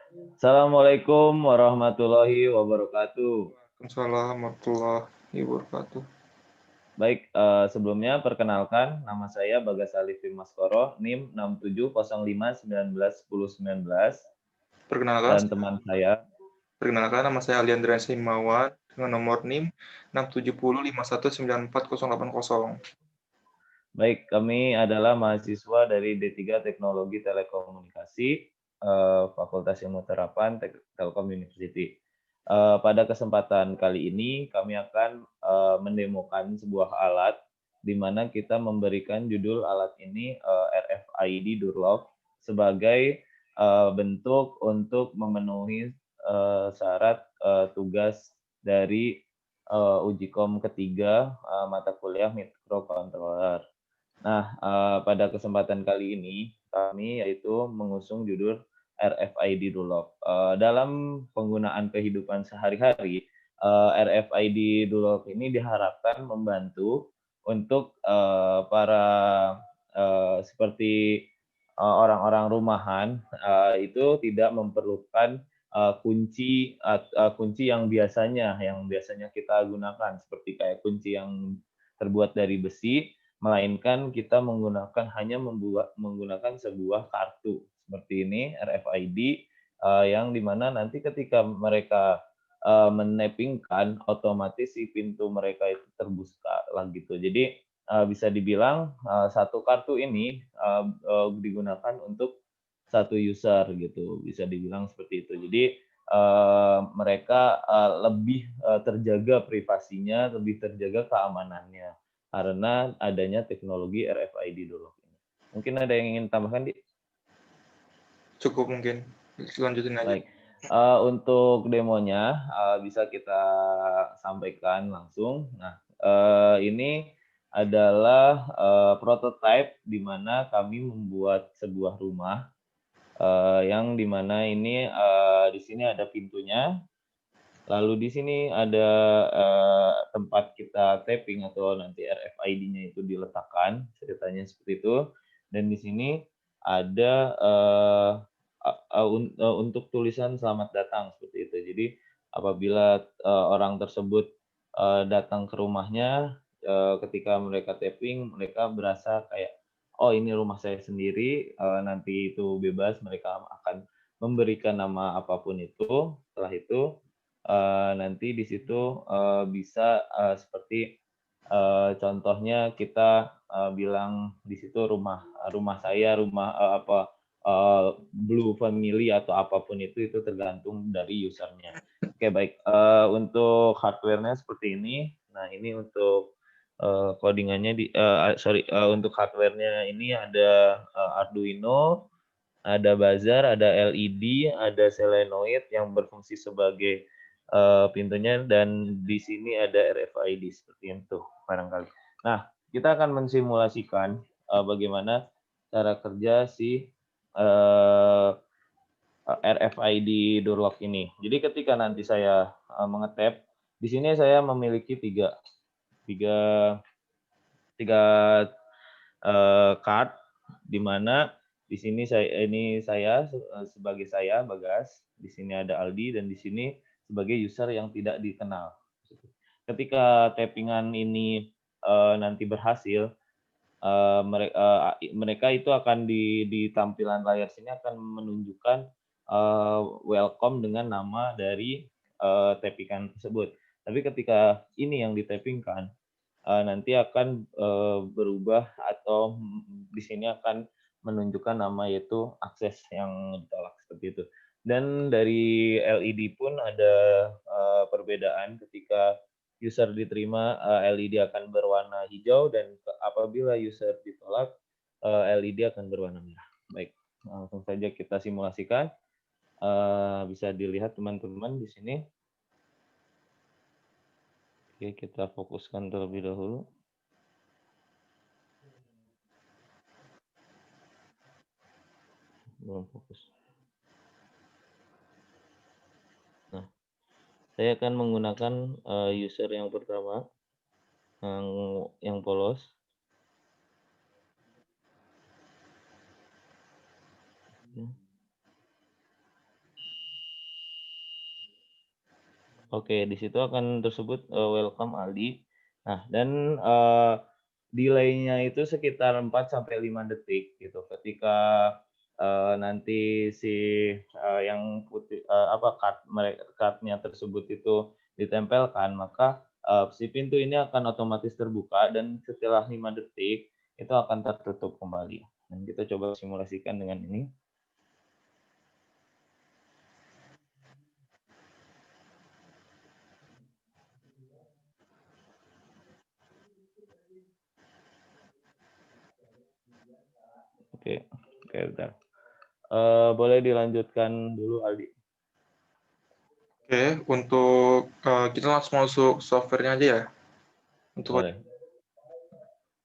Assalamualaikum warahmatullahi wabarakatuh. Waalaikumsalam warahmatullahi wabarakatuh. Baik, sebelumnya perkenalkan nama saya Bagas Alif Maskoro, NIM 6705191019 Perkenalkan, dan teman saya. perkenalkan nama saya Aliandra Simawan dengan nomor NIM 670519480. Baik, kami adalah mahasiswa dari D3 Teknologi Telekomunikasi, Fakultas Ilmu Terapan Telkom University. Pada kesempatan kali ini kami akan mendemokan sebuah alat di mana kita memberikan judul alat ini RFID Durlock sebagai bentuk untuk memenuhi syarat tugas dari uji kom ketiga mata kuliah microcontroller. Nah, pada kesempatan kali ini kami yaitu mengusung judul RFID Durlock. Dalam penggunaan kehidupan sehari-hari, RFID Durlock ini diharapkan membantu untuk para seperti orang-orang rumahan itu tidak memerlukan kunci yang biasanya kita gunakan seperti kayak kunci yang terbuat dari besi, melainkan kita menggunakan sebuah kartu seperti ini RFID yang dimana nanti ketika mereka menappingkan otomatis si pintu mereka itu terbuka lah gitu. Jadi bisa dibilang satu kartu ini digunakan untuk satu user gitu, bisa dibilang seperti itu. Jadi mereka lebih terjaga privasinya, lebih terjaga keamanannya karena adanya teknologi RFID dulu. Mungkin ada yang ingin tambahkan, Di? Cukup mungkin. Lanjutin aja. Baik. Untuk demonya bisa kita sampaikan langsung. Nah, ini adalah prototype di mana kami membuat sebuah rumah yang di mana ini di sini ada pintunya. Lalu di sini ada tempat kita tapping atau nanti RFID-nya itu diletakkan, ceritanya seperti itu. Dan di sini ada untuk tulisan selamat datang seperti itu. Jadi apabila orang tersebut datang ke rumahnya, ketika mereka tapping, mereka berasa kayak, oh ini rumah saya sendiri, nanti itu bebas, mereka akan memberikan nama apapun itu. Setelah itu nanti di situ bisa seperti contohnya kita bilang di situ rumah saya, rumah Blue Family atau apapun itu tergantung dari usernya. Oke, baik. Untuk hardware-nya seperti ini. Nah, ini untuk codingannya untuk hardware-nya ini ada Arduino, ada buzzer, ada LED, ada solenoid yang berfungsi sebagai pintunya, dan di sini ada RFID seperti itu barangkali. Nah, kita akan mensimulasikan bagaimana cara kerja si RFID Durlock ini. Jadi ketika nanti saya mengetap, di sini saya memiliki tiga tiga card, di mana di sini saya sebagai saya Bagas, di sini ada Aldi, dan di sini sebagai user yang tidak dikenal. Ketika tappingan ini nanti berhasil, mereka itu akan di tampilan layar sini akan menunjukkan welcome dengan nama dari tappingan tersebut. Tapi ketika ini yang ditappingkan, nanti akan berubah atau di sini akan menunjukkan nama yaitu akses yang ditolak seperti itu. Dan dari LED pun ada perbedaan ketika user diterima, LED akan berwarna hijau, dan apabila user ditolak, LED akan berwarna merah. Baik, langsung saja kita simulasikan. Bisa dilihat teman-teman di sini. Oke, kita fokuskan terlebih dahulu. Belum fokus. Nah, saya akan menggunakan user yang pertama, yang polos. Oke, di situ akan tersebut, welcome Aldi. Nah, dan, delay-nya itu sekitar 4 sampai 5 detik gitu. Ketika, nanti si, yang putih apa, card-nya tersebut itu ditempelkan, maka, si pintu ini akan otomatis terbuka dan setelah 5 detik, itu akan tertutup kembali. Dan kita coba simulasikan dengan ini. Oke oke, bentar. Boleh dilanjutkan dulu Aldi? Oke, untuk kita langsung masuk softwarenya aja ya. Untuk Boleh.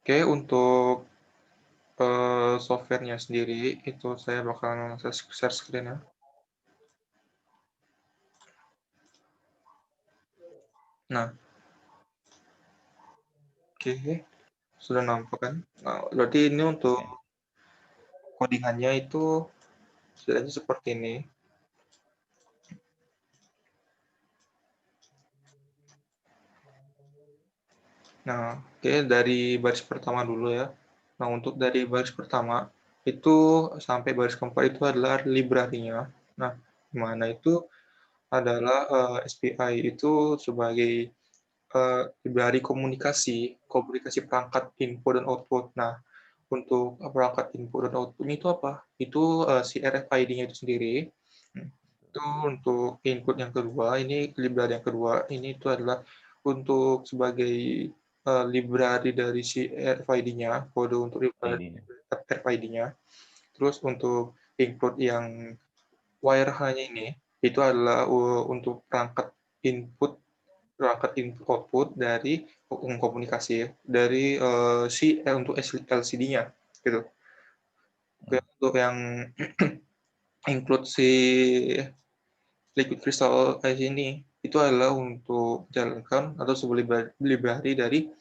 Oke, untuk softwarenya sendiri itu saya bakal share screen ya. Nah, oke, sudah nampak kan? Nah, berarti ini untuk Oke. codingannya itu setidaknya seperti ini. Nah, oke, dari baris pertama dulu ya. Nah, untuk dari baris pertama itu sampai baris keempat itu adalah library-nya. Nah, mana itu adalah SPI itu sebagai library komunikasi, komunikasi perangkat input dan output. Nah, untuk perangkat input dan output itu apa? Itu si RFID-nya itu sendiri. Hmm, Itu untuk input yang kedua, ini library yang kedua, ini itu adalah untuk sebagai library dari si RFID-nya, kode untuk library ID-nya. RFID-nya. Terus untuk input yang wire hanya ini, itu adalah untuk perangkat input output dari komunikasi ya, dari untuk LCD-nya gitu. Oke, Mmm, untuk yang include si liquid crystal ice ini itu adalah untuk jalankan atau sebuah library dari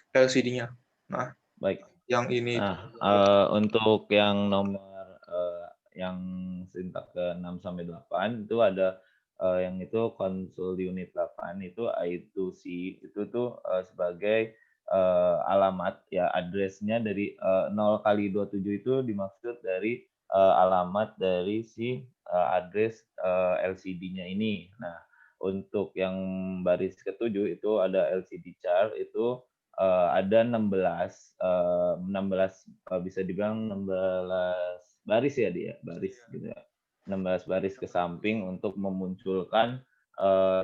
LCD-nya. Nah, baik. yang ini itu Nah, untuk yang nomor, yang Sintak ke-6 sampai 8 itu ada, yang itu konsul unit 8 itu I2C itu tuh, sebagai, alamat ya address-nya dari, 0 kali 27 itu dimaksud dari, alamat dari si, address, LCD-nya ini. Nah, untuk yang baris ke-7 itu ada LCD chart itu, ada 16, bisa dibilang 16 baris ya dia, baris gitu ya. 16 baris ke samping untuk memunculkan,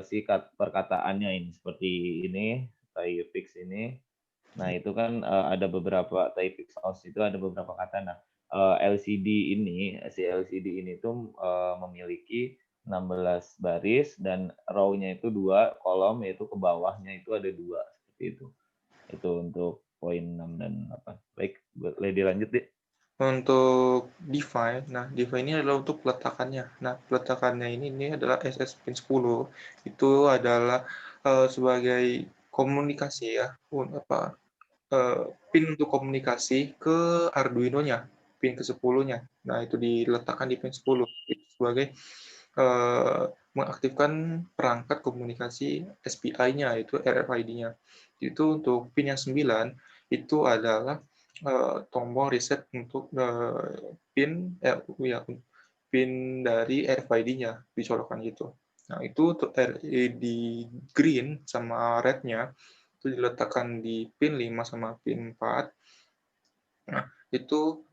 si perkataannya ini, seperti ini, typefix ini. Nah itu kan, ada beberapa typefix house itu ada beberapa kata. Nah, LCD ini, si LCD ini tuh, memiliki 16 baris dan row-nya itu 2 kolom, yaitu ke bawahnya itu ada 2 seperti itu. Itu untuk poin 6 dan 8. Baik, boleh dilanjut, Dik. untuk DeFi. Nah, DeFi ini adalah untuk peletakannya. Nah, peletakannya ini adalah SS Pin 10. Itu adalah sebagai komunikasi ya, pin untuk komunikasi ke Arduino-nya, pin ke-10-nya. Nah, itu diletakkan di pin 10 itu sebagai eh, mengaktifkan perangkat komunikasi SPI-nya, yaitu RFID-nya. Itu untuk pin yang 9, itu adalah tombol reset untuk ya, pin dari RFID-nya, dicolokkan gitu. Nah, itu untuk di green sama red-nya itu diletakkan di pin 5 sama pin 4. Nah, itu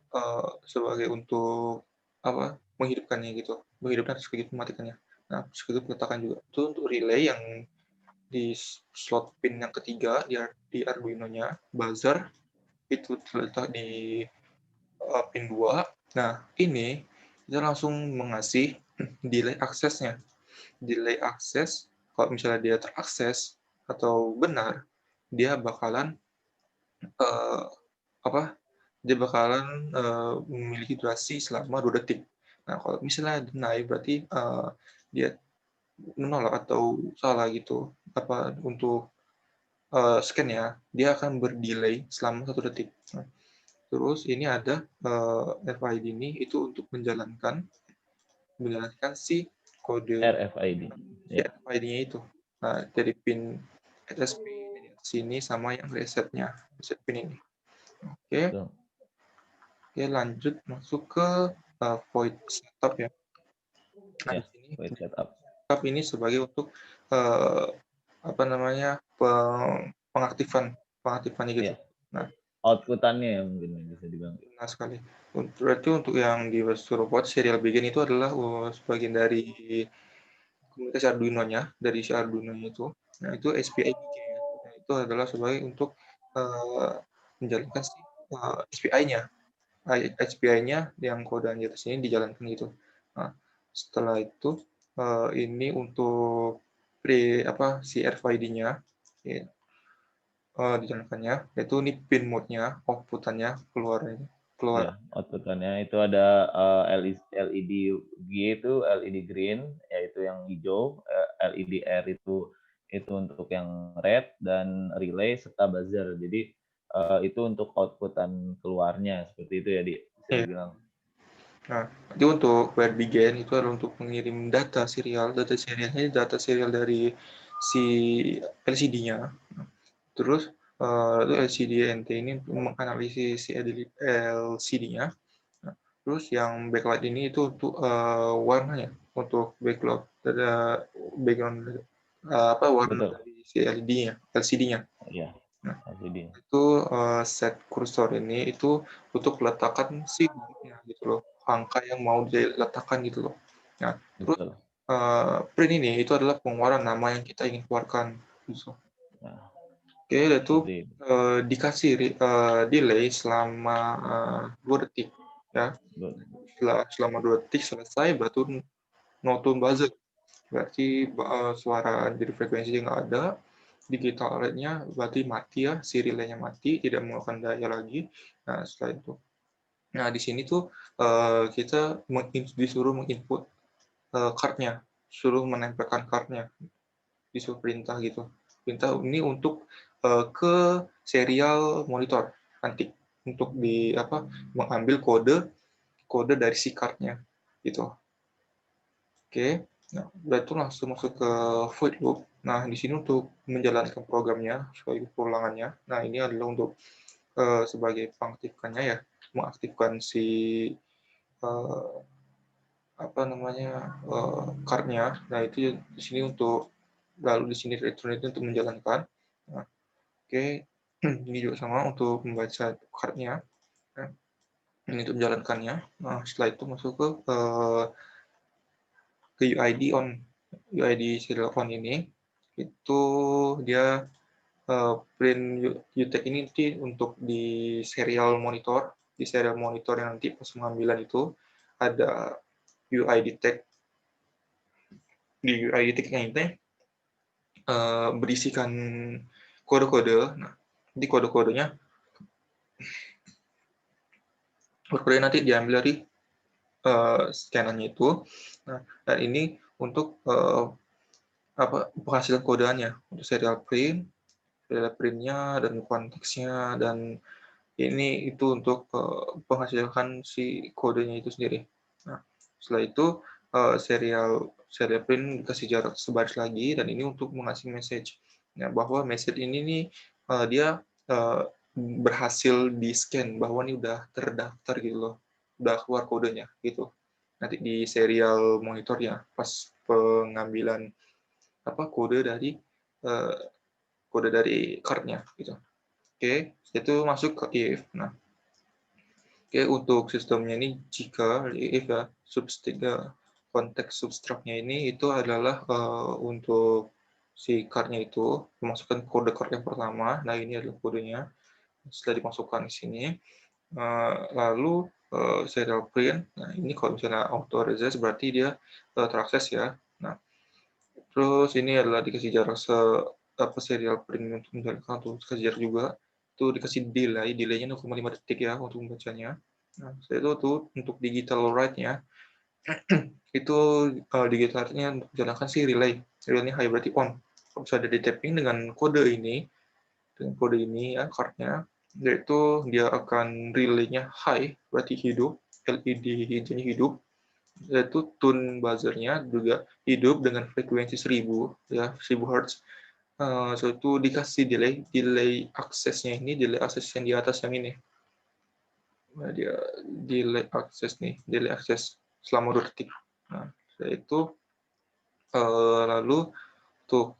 sebagai untuk apa? Menghidupkannya gitu. Menghidupkan sedikit mematikannya. Nah, sedikit peletakan juga. Itu untuk relay yang di slot pin yang ketiga di Arduino-nya, buzzer itu terletak di pin 2. Nah, ini kita langsung mengasih delay aksesnya. Delay akses, kalau misalnya dia terakses atau benar, dia bakalan eh, apa? Dia bakalan memiliki durasi selama 2 detik. Nah, kalau misalnya deny berarti dia menolak atau salah gitu apa untuk scan ya, dia akan berdelay selama 1 detik. Nah, terus ini ada FID ini itu untuk menjalankan si kode RFID. si Ya. RFID-nya itu. Nah, dari pin SSP di sini sama yang resetnya, reset pin ini. Oke, Betul. oke lanjut masuk ke void setup ya. Nah, Ya, di sini void setup. setup ini sebagai untuk apa namanya pengaktifannya gitu. Ya, Nah, outputannya ya mungkin bisa dibilang. benar sekali. Berarti untuk yang di suruh buat serial begin itu adalah sebagian dari komunitas Arduino-nya, dari si Arduino-nya itu. Nah, itu SPI begin ya. Nah, itu adalah sebagai untuk menjalankan si SPI-nya. SPI-nya yang kode di atas ini dijalankan gitu. Nah, setelah itu ini untuk si RFID-nya ya, dijalankannya, yaitu ini pin mode-nya, output-nya keluar keluar. Ya, outputannya itu ada LED G itu LED green, yaitu yang hijau, LED R itu untuk yang red, dan relay serta buzzer. Jadi itu untuk outputan keluarnya seperti itu ya, bisa Ya. dibilang. Nah, jadi untuk where begin itu adalah untuk mengirim data serial dari si LCD-nya. Terus itu LCD NT ini untuk menganalisis si LCD-nya. Nah, terus yang backlight ini itu untuk warnanya, untuk background warna Betul. dari si LCD-nya. Iya, Nah, LCD. itu set kursor ini itu untuk letakkan si bautnya gitu loh, angka yang mau diletakkan gitu loh. Nah, terus Betul. print ini itu adalah pengeluaran nama yang kita ingin keluarkan gitu. Nah, Oke, itu seperti itu. dikasih delay selama 2 detik ya. Selama 2 detik selesai baru no-tune buzzer. Berarti suara dari frekuensi nggak ada, digital rate-nya berarti mati ya, si relay-nya mati, tidak mengeluarkan daya lagi. Nah, setelah itu. Nah, di sini tuh kita disuruh menginput card-nya, suruh menempelkan card-nya, disuruh perintah gitu. Perintah ini untuk ke serial monitor nanti untuk mengambil kode dari si card-nya gitu. Oke, nah, itu langsung masuk ke void loop. Nah, di sini untuk menjalankan programnya sebagai perulangannya. Nah, ini adalah untuk sebagai pengaktifkannya ya, mengaktifkan si uh, card-nya. Nah, itu di sini untuk lalu di sini return itu untuk menjalankan. Nah, oke, ini juga sama untuk membaca card-nya. Nah, ini untuk menjalankannya. Nah, setelah itu masuk ke UID on. UID serial on ini itu dia print UTEC ini nanti untuk di serial monitor, yang nanti pas pengambilan itu ada UID tag. Di UID tag-nya ini berisikan kode-kode. Nah, di kode-kodenya nanti diambil dari scannernya itu. Nah, dan ini untuk penghasilan kodeannya untuk serial print-nya dan konteksnya, dan ini itu untuk menghasilkan si kodenya itu sendiri. Nah, setelah itu serial print dikasih jarak sebaris lagi, dan ini untuk mengasih message. Nah, bahwa message ini nih dia berhasil di scan, bahwa ini udah terdaftar gitu loh, udah keluar kodenya gitu. Nanti di serial monitornya pas pengambilan uh, kode dari card-nya gitu. Oke, itu masuk ke if. Nah, oke, untuk sistemnya ini jika if ya konteks substraknya ini itu adalah untuk si card-nya itu memasukkan kode card yang pertama. Nah, ini adalah kodenya. Setelah dimasukkan di sini, lalu serial print. Nah, ini kalau misalnya auto resist berarti dia terakses ya. Nah, terus ini adalah dikasih jarak serial print untuk menjalankan, untuk dikasih jarak juga. Itu dikasih delay-nya 0,5 detik ya untuk membacanya. Nah, setelah itu tuh untuk digital write-nya itu digital write-nya untuk menjalankan si relay. Relay-nya high berarti on. Kalau misalnya di tapping dengan kode ini ya card-nya, yaitu dia akan relay-nya high berarti hidup, LED hijaunya hidup. yaitu tune buzzernya juga hidup dengan frekuensi 1000 ya, 1000 Hz. So itu dikasih delay aksesnya ini, delay akses yang di atas yang ini. Nah, dia delay akses nih, delay akses selama 2 detik. Nah, itu lalu tuh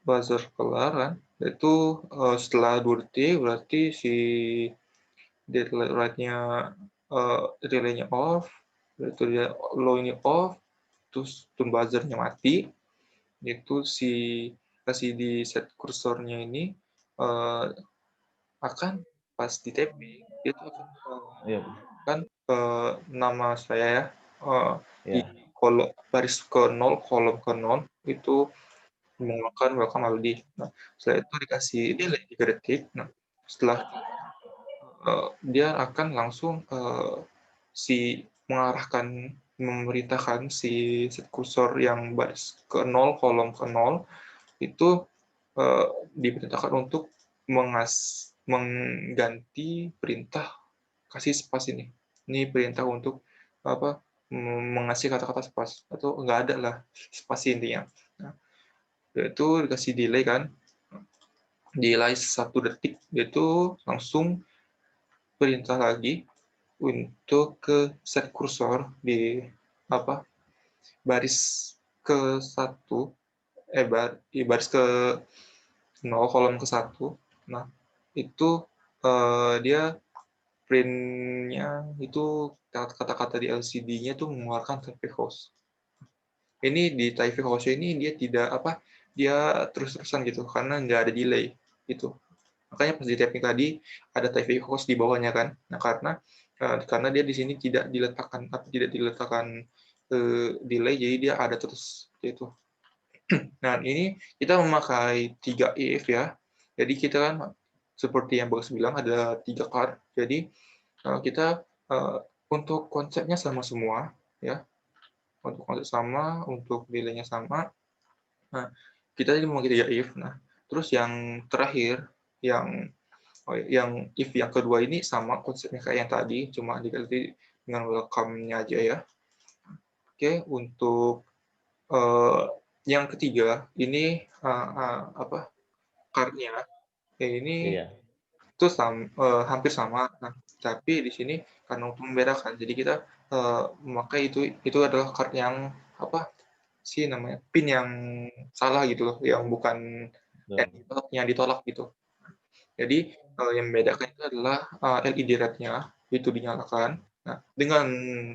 buzzer kelar kan, itu setelah 2 detik berarti si delay rate-nya relay-nya off, itu dia low ini off, terus tune buzzer-nya mati, itu si kasih di set kursornya ini akan pas di tapping itu akan Iya. kan nama saya ya di Ya. kolom baris ke 0 kolom ke 0 itu mengeluarkan welcome Aldi. Nah, setelah itu dikasih delay 3 detik. Nah, setelah dia akan langsung si mengarahkan memerintahkan si set kursor yang baris ke 0 kolom ke 0 itu diperintahkan untuk mengganti perintah kasih spas ini. Ini perintah untuk apa mengasih kata-kata spas atau enggak ada lah spasi intinya. Nah, itu dikasih delay kan, delay 1 detik, itu langsung perintah lagi untuk ke set kursor di apa baris ke 1 baris ke 0 kolom ke 1. Nah, itu dia print-nya itu kata-kata di LCD-nya tuh mengeluarkan type host. Ini di type host ini dia tidak dia terus-terusan gitu karena nggak ada delay gitu. Makanya pas di tapping tadi ada type host di bawahnya kan. Nah, karena dia di sini tidak diletakkan delay, jadi dia ada terus gitu. Nah, ini kita memakai 3 if ya. Jadi kita kan seperti yang Bagus bilang ada 3 card. Jadi kita untuk konsepnya sama semua ya. Untuk konsep sama, untuk delay-nya sama. Nah, kita ini memakai 3 if. Nah, terus yang terakhir yang if yang kedua ini sama konsepnya kayak yang tadi, cuma diganti dengan welcome-nya aja ya. Oke, untuk yang ketiga ini card-nya ini Iya. itu hampir sama. Nah, tapi di sini karena untuk membedakan, jadi kita memakai itu adalah card yang namanya pin yang salah gitu loh, yang bukan yang ditolak gitu. Jadi yang membedakan itu adalah LED red-nya itu dinyalakan. Nah, dengan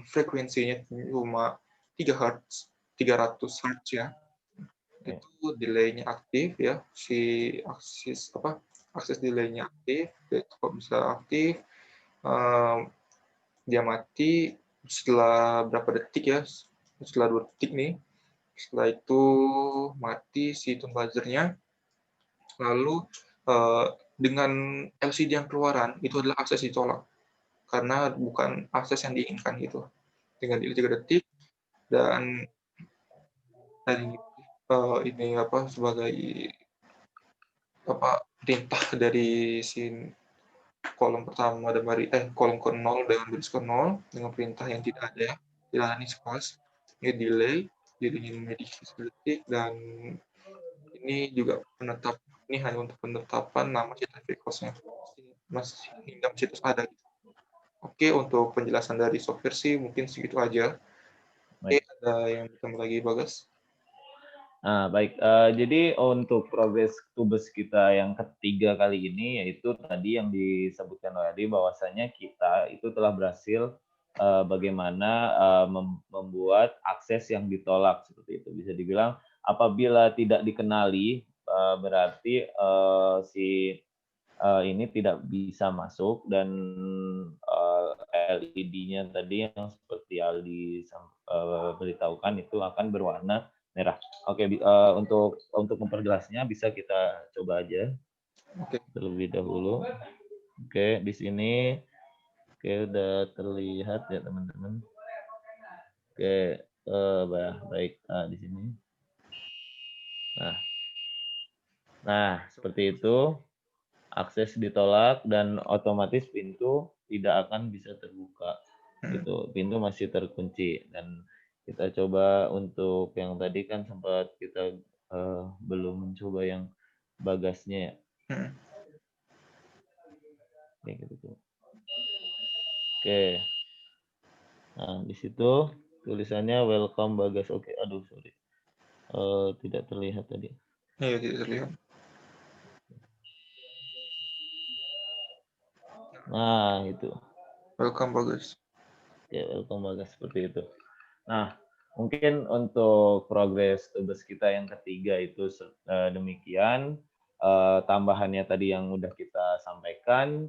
frekuensinya cuma 3 Hz, 300 Hz ya. Ya. Itu delay-nya aktif ya. Si akses delay-nya aktif, itu kalau bisa aktif dia mati setelah berapa detik ya? Setelah 2 detik nih. Setelah itu mati si tone buzzer-nya. Lalu dengan LCD yang keluaran itu adalah akses ditolak karena bukan akses yang diinginkan gitu. Dengan delay 3 detik dan ini sebagai perintah dari si kolom pertama dan kolom ke 0 dengan baris ke 0 dengan perintah yang tidak ada ini spas ini delay memiliki 1 detik dan ini juga ini hanya untuk penetapan nama CTV cost-nya masih hingga situs ada. Oke, untuk penjelasan dari software sih mungkin segitu aja. Oke, ada yang bertambah lagi Bagas? Nah, baik. Jadi untuk progres tubes kita yang ketiga kali ini, yaitu tadi yang disebutkan oleh Adi, bahwasanya kita itu telah berhasil bagaimana membuat akses yang ditolak, seperti itu. Bisa dibilang apabila tidak dikenali, berarti si ini tidak bisa masuk, dan LED-nya tadi yang seperti Aldi beritahukan itu akan berwarna merah. Oke, untuk memperjelasnya bisa kita coba aja terlebih dahulu. Oke, di sini udah terlihat ya teman-teman. Oke, baik di sini. Nah, seperti itu. Akses ditolak dan otomatis pintu tidak akan bisa terbuka. Gitu, pintu masih terkunci. Dan kita coba untuk yang tadi kan sempat kita belum mencoba yang bagasnya ya. Kayak gitu tuh. Oke. Nah, di situ tulisannya welcome Bagas. Oke, aduh sorry. Tidak terlihat tadi. Iya, tidak terlihat. Nah, itu. Welcome Bagas. Ya, welcome Bagas seperti itu. Nah, mungkin untuk progres tugas kita yang ketiga itu demikian. Tambahannya tadi yang udah kita sampaikan,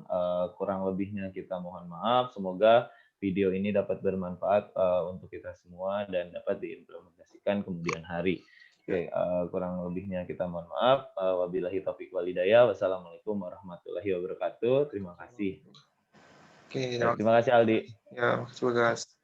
kurang lebihnya kita mohon maaf. Semoga video ini dapat bermanfaat untuk kita semua dan dapat diimplementasikan kemudian hari. Oke, kurang lebihnya kita mohon maaf. Wabillahi taufiq walhidayah. Wassalamualaikum warahmatullahi wabarakatuh. Terima kasih. Oke, Baik, terima kasih Aldi. ya, makasih Bagas.